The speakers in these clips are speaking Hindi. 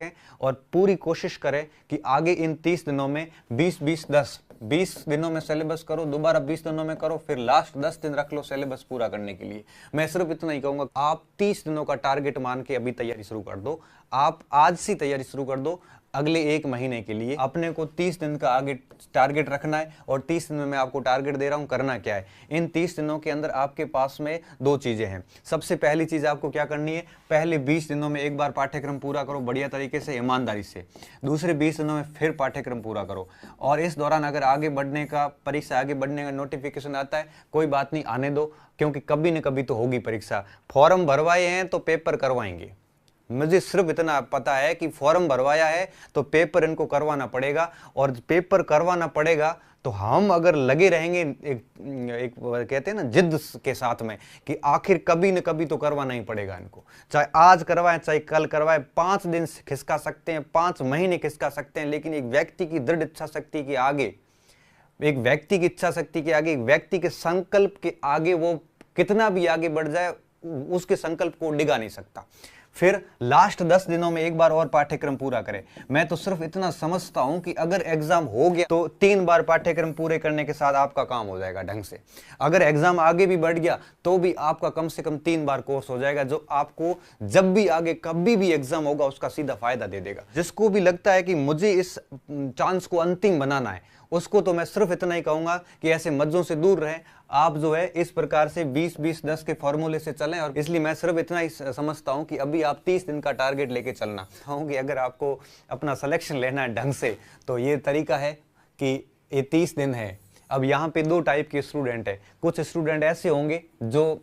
हैं और पूरी कोशिश करें कि आगे इन 30 दिनों में 20 दिनों में सिलेबस करो, दोबारा 20 दिनों में करो, फिर लास्ट 10 दिन रख लो सिलेबस पूरा करने के लिए। मैं सिर्फ इतना ही कहूंगा, आप 30 दिनों का टारगेट मान के अभी तैयारी शुरू कर दो। आप आज से तैयारी शुरू कर दो। अगले 1 महीने के लिए अपने को 30 दिन का आगे टारगेट रखना है और 30 दिन में मैं आपको टारगेट दे रहा हूं, करना क्या है। इन 30 दिनों के अंदर आपके पास में 2 चीजें हैं। सबसे पहली चीज आपको क्या करनी है, पहले 20 दिनों में एक बार पाठ्यक्रम पूरा करो बढ़िया तरीके से, ईमानदारी से। दूसरे 20 दिनों में फिर पाठ्यक्रम पूरा करो और इस दौरान अगर आगे बढ़ने का, परीक्षा आगे बढ़ने का नोटिफिकेशन आता है, कोई बात नहीं, आने दो, क्योंकि कभी न कभी तो होगी परीक्षा। फॉर्म भरवाए हैं तो पेपर करवाएंगे। मुझे सिर्फ इतना पता है कि फॉर्म भरवाया है तो पेपर इनको करवाना पड़ेगा और पेपर करवाना पड़ेगा तो हम अगर लगे रहेंगे एक कहते हैं ना जिद के साथ में कि आखिर कभी न कभी तो करवाना ही पड़ेगा इनको, चाहे आज करवाएं चाहे कल करवाएं। 5 दिन खिसका सकते हैं, 5 महीने खिसका सकते हैं, लेकिन एक व्यक्ति की दृढ़ इच्छा शक्ति के आगे, एक व्यक्ति की इच्छा शक्ति के आगे, एक व्यक्ति के संकल्प के आगे, वो कितना भी आगे बढ़ जाए उसके संकल्प को डिगा नहीं सकता। फिर लास्ट 10 दिनों में एक बार और पाठ्यक्रम पूरा करें। मैं तो सिर्फ इतना समझता हूं कि अगर एग्जाम हो गया तो 3 बार पाठ्यक्रम पूरे करने के साथ आपका काम हो जाएगा ढंग से। अगर एग्जाम आगे भी बढ़ गया तो भी आपका कम से कम 3 बार कोर्स हो जाएगा, जो आपको जब भी आगे कभी भी एग्जाम होगा उसका सीधा फायदा दे देगा। जिसको भी लगता है कि मुझे इस चांस को अंतिम बनाना है, उसको तो मैं सिर्फ इतना ही कहूंगा कि ऐसे मज्जों से दूर रहें। आप जो है इस प्रकार से 20-20-10 के फॉर्मूले से चलें। और इसलिए मैं सिर्फ इतना ही समझता हूं कि अभी आप 30 दिन का टारगेट लेके चलना चाहूंगी। अगर आपको अपना सिलेक्शन लेना है ढंग से तो ये तरीका है कि ये 30 दिन है। अब यहाँ पे 2 टाइप के स्टूडेंट है। कुछ स्टूडेंट ऐसे होंगे जो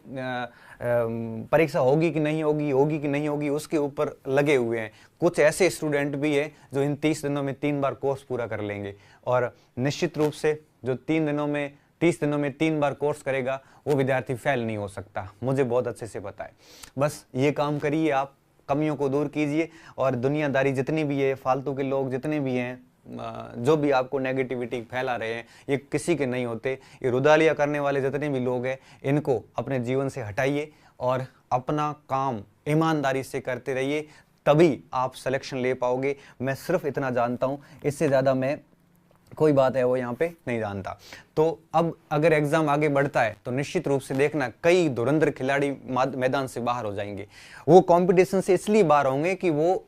परीक्षा होगी कि नहीं होगी, होगी कि नहीं होगी उसके ऊपर लगे हुए हैं। कुछ ऐसे स्टूडेंट भी है जो इन 30 दिनों में 3 बार कोर्स पूरा कर लेंगे। और निश्चित रूप से जो 30 दिनों में 3 बार कोर्स करेगा वो विद्यार्थी फेल नहीं हो सकता, मुझे बहुत अच्छे से पता है। बस ये काम करिए, आप कमियों को दूर कीजिए और दुनियादारी जितनी भी है, फालतू के लोग जितने भी हैं, जो भी आपको नेगेटिविटी फैला रहे हैं, ये किसी के नहीं होते। ये रुदालिया करने वाले जितने भी लोग हैं इनको अपने जीवन से हटाइए और अपना काम ईमानदारी से करते रहिए, तभी आप सिलेक्शन ले पाओगे। मैं सिर्फ इतना जानता हूँ, इससे ज़्यादा मैं कोई बात है वो यहाँ पे नहीं जानता। तो अब अगर एग्जाम आगे बढ़ता है तो निश्चित रूप से देखना कई धुरंधर खिलाड़ी मैदान से बाहर हो जाएंगे। वो कंपटीशन से इसलिए बाहर होंगे कि वो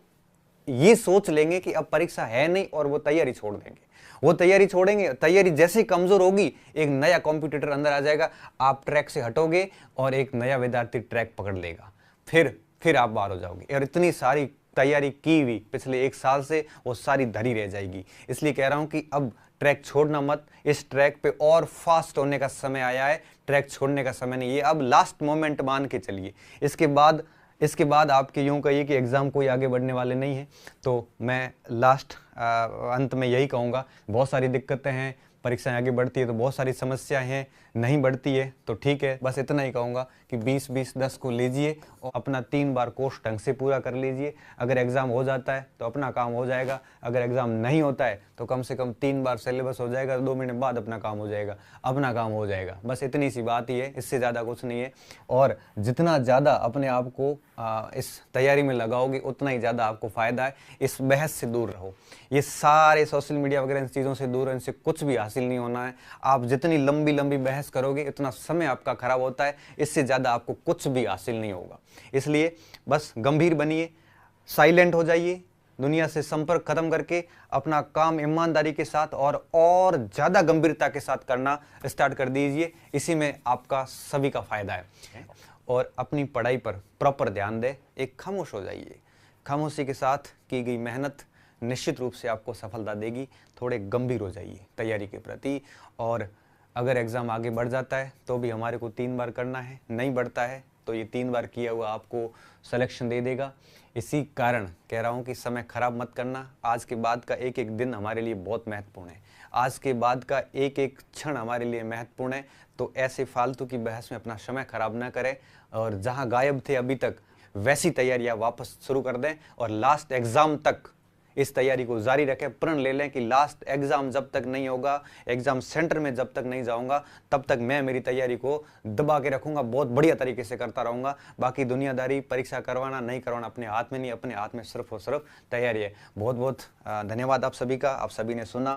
ये सोच लेंगे कि अब परीक्षा है नहीं और वो तैयारी छोड़ देंगे। वो तैयारी छोड़ेंगे, तैयारी जैसे कमजोर होगी एक नया कॉम्पिटिटर अंदर आ जाएगा, आप ट्रैक से हटोगे और एक नया विद्यार्थी ट्रैक पकड़ लेगा, फिर आप बाहर हो जाओगे। और इतनी सारी तैयारी की हुई पिछले 1 साल से वो सारी धरी रह जाएगी। इसलिए कह रहा हूं कि अब ट्रैक छोड़ना मत, इस ट्रैक पे और फास्ट होने का समय आया है, ट्रैक छोड़ने का समय नहीं है। अब लास्ट मोमेंट मान के चलिए। इसके बाद आपके यूं कहिए कि एग्जाम कोई आगे बढ़ने वाले नहीं है। तो मैं लास्ट अंत में यही कहूँगा, बहुत सारी दिक्कतें हैं, परीक्षाएं आगे बढ़ती है तो बहुत सारी समस्याएं हैं, नहीं बढ़ती है तो ठीक है। बस इतना ही कहूँगा कि 20-20-10 को लीजिए और अपना 3 बार कोर्स ढंग से पूरा कर लीजिए। अगर एग्ज़ाम हो जाता है तो अपना काम हो जाएगा, अगर एग्ज़ाम नहीं होता है तो कम से कम 3 बार सिलेबस हो जाएगा, 2 महीने बाद अपना काम हो जाएगा, अपना काम हो जाएगा। बस इतनी सी बात ही है, इससे ज़्यादा कुछ नहीं है। और जितना ज़्यादा अपने आप को इस तैयारी में लगाओगे उतना ही ज़्यादा आपको फ़ायदा है। इस बहस से दूर रहो, ये सारे सोशल मीडिया वगैरह इन चीज़ों से दूर, इनसे कुछ भी हासिल नहीं होना है। आप जितनी लंबी लंबी बहस करोगे इतना समय आपका खराब होता है, इससे ज़्यादा आपको कुछ भी हासिल नहीं होगा। इसलिए बस गंभीर बनिए, साइलेंट हो जाइए, दुनिया से संपर्क खत्म करके अपना काम ईमानदारी के साथ और ज़्यादा गंभीरता के साथ करना स्टार्ट कर दीजिए। इसी में आपका सभी का फ़ायदा है। और अपनी पढ़ाई पर प्रॉपर ध्यान दें, एक खामोश हो जाइए। खामोशी के साथ की गई मेहनत निश्चित रूप से आपको सफलता देगी। थोड़े गंभीर हो जाइए तैयारी के प्रति। और अगर एग्ज़ाम आगे बढ़ जाता है तो भी हमारे को 3 बार करना है, नहीं बढ़ता है तो ये 3 बार किया हुआ आपको सिलेक्शन दे देगा। इसी कारण कह रहा हूँ कि समय खराब मत करना। आज के बाद का एक एक दिन हमारे लिए बहुत महत्वपूर्ण है, आज के बाद का एक एक क्षण हमारे लिए महत्वपूर्ण है। तो ऐसे फालतू की बहस में अपना समय खराब ना करें और जहाँ गायब थे अभी तक वैसी तैयारियाँ वापस शुरू कर दें और लास्ट एग्ज़ाम तक इस तैयारी को जारी रखें, प्रण ले लें कि लास्ट एग्जाम जब तक नहीं होगा, एग्जाम सेंटर में जब तक नहीं जाऊंगा, तब तक मैं मेरी तैयारी को दबा के रखूंगा, बहुत बढ़िया तरीके से करता रहूंगा। बाकी दुनियादारी, परीक्षा करवाना नहीं करवाना अपने हाथ में नहीं, अपने हाथ में सिर्फ और सिर्फ तैयारी है। बहुत बहुत धन्यवाद आप सभी का, आप सभी ने सुना।